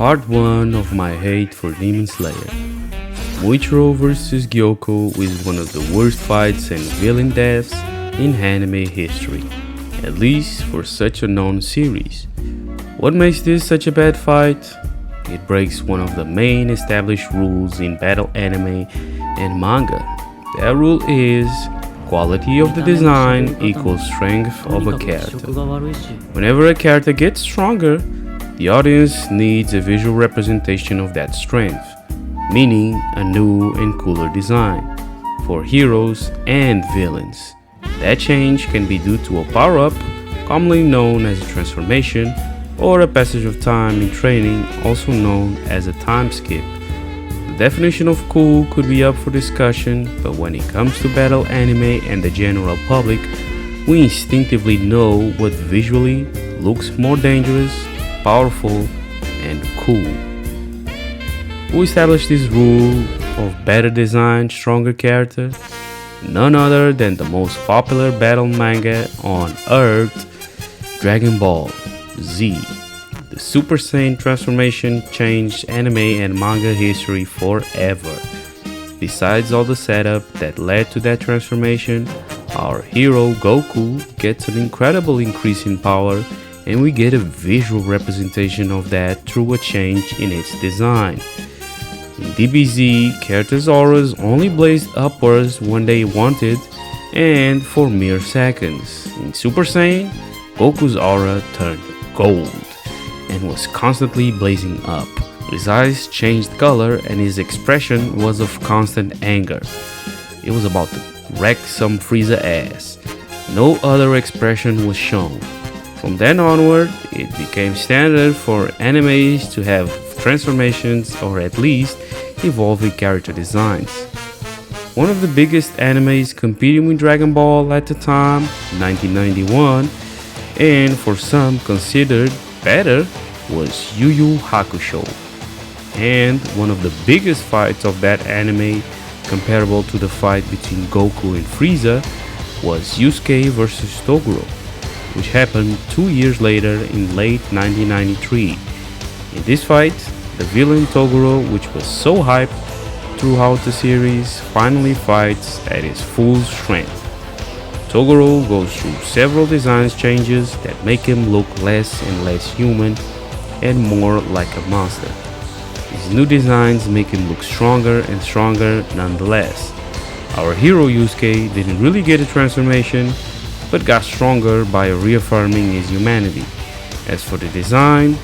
Part 1 of my hate for Demon Slayer. Muichiro vs. Gyoko is one of the worst fights and villain deaths in anime history, at least for such a known series. What makes this such a bad fight? It breaks one of the main established rules in battle anime and manga. That rule is quality of the design equals strength of a character. Whenever a character gets stronger, the audience needs a visual representation of that strength, meaning a new and cooler design for heroes and villains. That change can be due to a power-up, commonly known as a transformation, or a passage of time in training, also known as a time skip. The definition of cool could be up for discussion, but when it comes to battle anime and the general public, we instinctively know what visually looks more dangerous, powerful, and cool. Who established this rule of better design, stronger character? None other than the most popular battle manga on Earth, Dragon Ball Z. The Super Saiyan transformation changed anime and manga history forever. Besides all the setup that led to that transformation, our hero Goku gets an incredible increase in power, and we get a visual representation of that through a change in its design. In DBZ, characters' auras only blazed upwards when they wanted and for mere seconds. In Super Saiyan, Goku's aura turned gold and was constantly blazing up. His eyes changed color and his expression was of constant anger. It was about to wreck some Frieza ass. No other expression was shown. From then onward, it became standard for animes to have transformations or at least evolving character designs. One of the biggest animes competing with Dragon Ball at the time, 1991, and for some considered better, was Yu Yu Hakusho. And one of the biggest fights of that anime, comparable to the fight between Goku and Frieza, was Yusuke vs. Toguro, which happened 2 years later in late 1993. In this fight, the villain Toguro, which was so hyped throughout the series, finally fights at his full strength. Toguro goes through several design changes that make him look less and less human and more like a monster. These new designs make him look stronger and stronger nonetheless. Our hero Yusuke didn't really get a transformation, but got stronger by reaffirming his humanity. As for the design,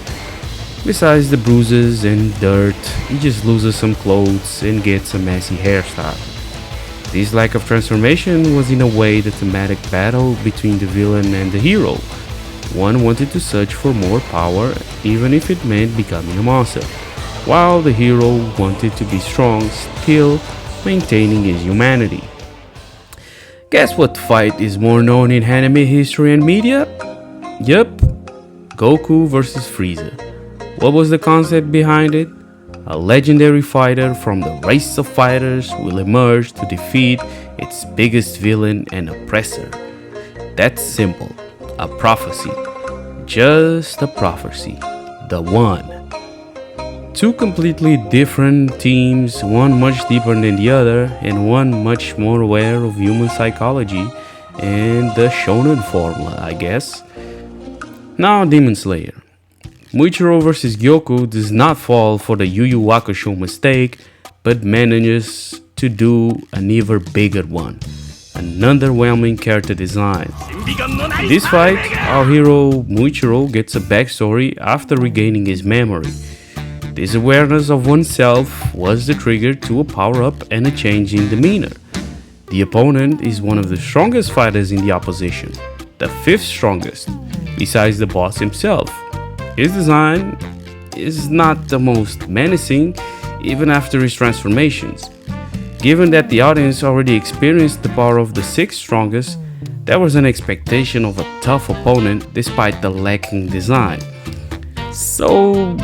besides the bruises and dirt, he just loses some clothes and gets a messy hairstyle. This lack of transformation was in a way the thematic battle between the villain and the hero. One wanted to search for more power, even if it meant becoming a monster, while the hero wanted to be strong, still maintaining his humanity. Guess what fight is more known in anime history and media? Yup, Goku vs. Frieza. What was the concept behind it? A legendary fighter from the race of fighters will emerge to defeat its biggest villain and oppressor. That's simple. A prophecy. Just a prophecy. The one. Two completely different teams, one much deeper than the other, and one much more aware of human psychology and the shonen formula, I guess. Now, Demon Slayer. Muichiro vs. Gyoko does not fall for the Yu Yu Hakusho mistake, but manages to do an even bigger one. An underwhelming character design. In this fight, our hero Muichiro gets a backstory after regaining his memory. This awareness of oneself was the trigger to a power-up and a change in demeanor. The opponent is one of the strongest fighters in the opposition, the fifth strongest, besides the boss himself. His design is not the most menacing, even after his transformations. Given that the audience already experienced the power of the sixth strongest, there was an expectation of a tough opponent despite the lacking design. So,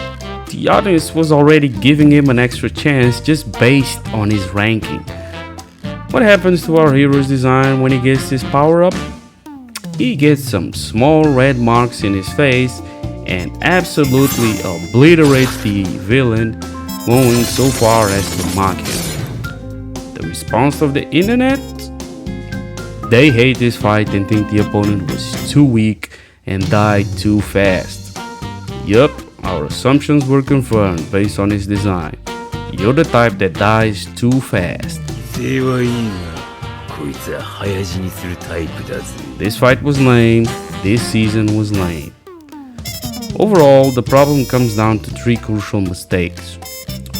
the audience was already giving him an extra chance just based on his ranking. What happens to our hero's design when he gets his power up? He gets some small red marks in his face and absolutely obliterates the villain, going so far as to mock him. The response of the internet? They hate this fight and think the opponent was too weak and died too fast. Yup, our assumptions were confirmed based on his design. You're the type that dies too fast. This fight was lame, this season was lame. Overall, the problem comes down to three crucial mistakes.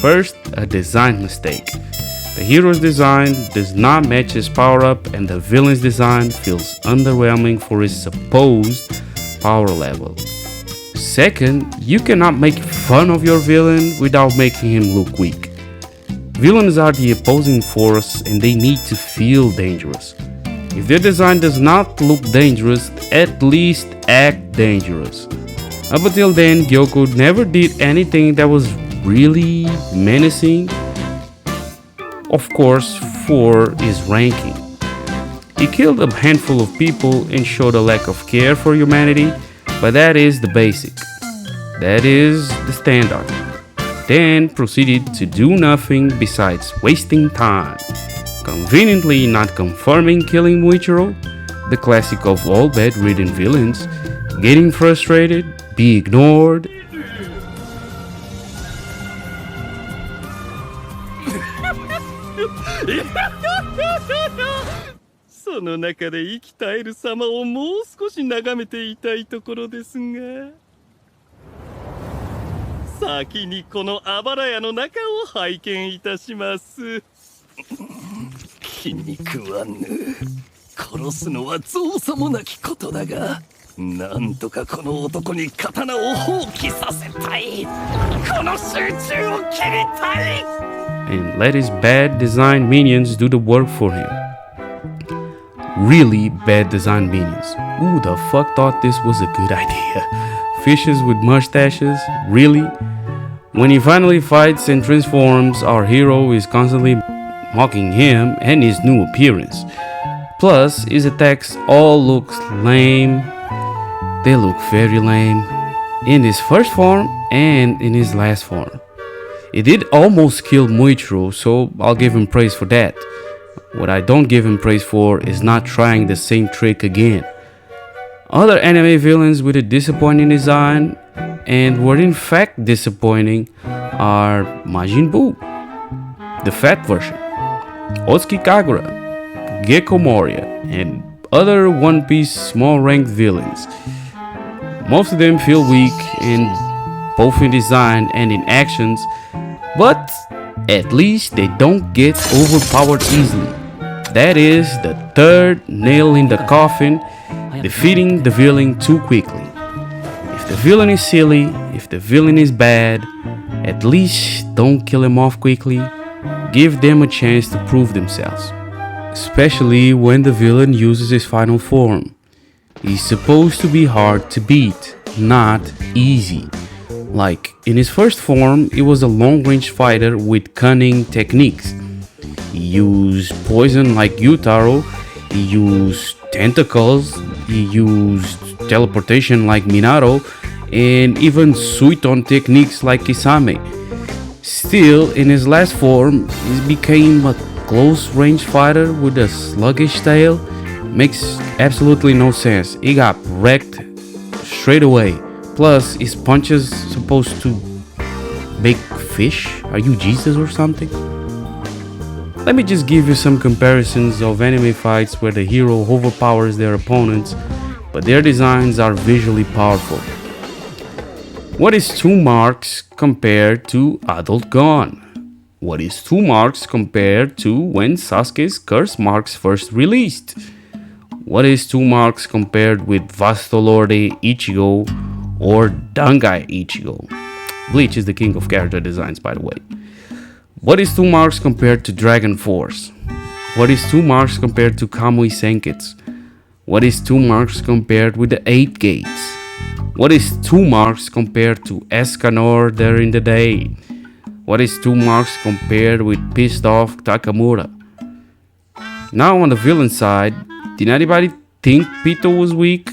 First, a design mistake. The hero's design does not match his power-up and the villain's design feels underwhelming for his supposed power level. Second, you cannot make fun of your villain without making him look weak. Villains are the opposing force and they need to feel dangerous. If their design does not look dangerous, at least act dangerous. Up until then, Gyoko never did anything that was really menacing. Of course, 4 is ranking. He killed a handful of people and showed a lack of care for humanity, but that is the basic. That is the standard. Then proceeded to do nothing besides wasting time, conveniently not confirming killing Muichiro, the classic of all bedridden villains, getting frustrated, be ignored. その中で生き絶える様をもう少し眺めていたいところですが、先にこのあばら屋の中を拝見いたします。気に食わぬ。殺すのは造作もなきことだが、なんとかこの男に刀を放棄させたい。この集中を切りたい。 And let his bad design minions do the work for him. Really bad design minions. Who the fuck thought this was a good idea? Fishes with mustaches? Really? When he finally fights and transforms, our hero is constantly mocking him and his new appearance. Plus, his attacks all look lame. They look very lame. In his first form and in his last form. He did almost kill Muichiro, so I'll give him praise for that. What I don't give him praise for is not trying the same trick again. Other anime villains with a disappointing design and were in fact disappointing are Majin Buu, the fat version, Otsuki Kagura, Gekko Moria, and other One Piece small ranked villains. Most of them feel weak in both in design and in actions, but at least they don't get overpowered easily. That is the third nail in the coffin, defeating the villain too quickly. If the villain is silly, if the villain is bad, at least don't kill him off quickly. Give them a chance to prove themselves. Especially when the villain uses his final form. He's supposed to be hard to beat, not easy. Like, in his first form, he was a long-range fighter with cunning techniques. He used poison like Gyutaro, he used tentacles, he used teleportation like Minato, and even Suiton techniques like Kisame. Still, in his last form, he became a close-range fighter with a sluggish tail. Makes absolutely no sense. He got wrecked straight away. Plus, his punches supposed to make fish? Are you Jesus or something? Let me just give you some comparisons of anime fights where the hero overpowers their opponents, but their designs are visually powerful. What is 2 marks compared to Adult Gon? What is 2 marks compared to when Sasuke's curse marks first released? What is 2 marks compared with Vastolorde Ichigo or Dangai Ichigo? Bleach is the king of character designs, by the way. What is 2 marks compared to Dragon Force? What is 2 marks compared to Kamui Senketsu? What is 2 marks compared with the 8 Gates? What is 2 marks compared to Escanor during the day? What is 2 marks compared with pissed off Takamura? Now on the villain side, did anybody think Pito was weak?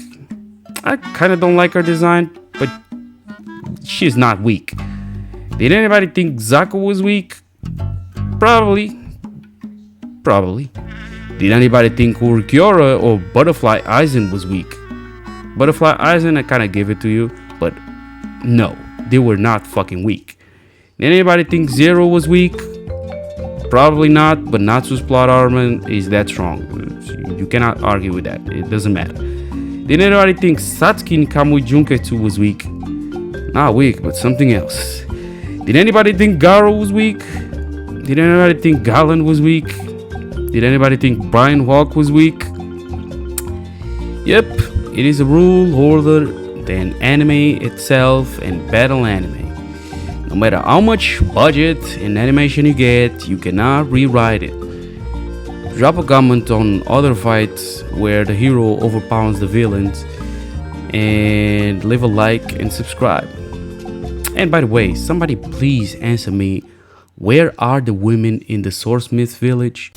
I kinda don't like her design, but she's not weak. Did anybody think Zako was weak? Probably. Did anybody think Urkiora or Butterfly Aizen was weak? Butterfly Aizen, I kinda give it to you, but no, they were not fucking weak. Did anybody think Zero was weak? Probably not, but Natsu's plot armor is that strong. You cannot argue with that. It doesn't matter. Did anybody think Satsuki Kamui Junketsu was weak? Not weak, but something else. Did anybody think Garo was weak? Did anybody think Galan was weak? Did anybody think Brian Hawk was weak? Yep, it is a rule older than anime itself and battle anime. No matter how much budget and animation you get, you cannot rewrite it. Drop a comment on other fights where the hero overpowers the villains, and leave a like and subscribe. And by the way, somebody please answer me, where are the women in the Swordsmith village?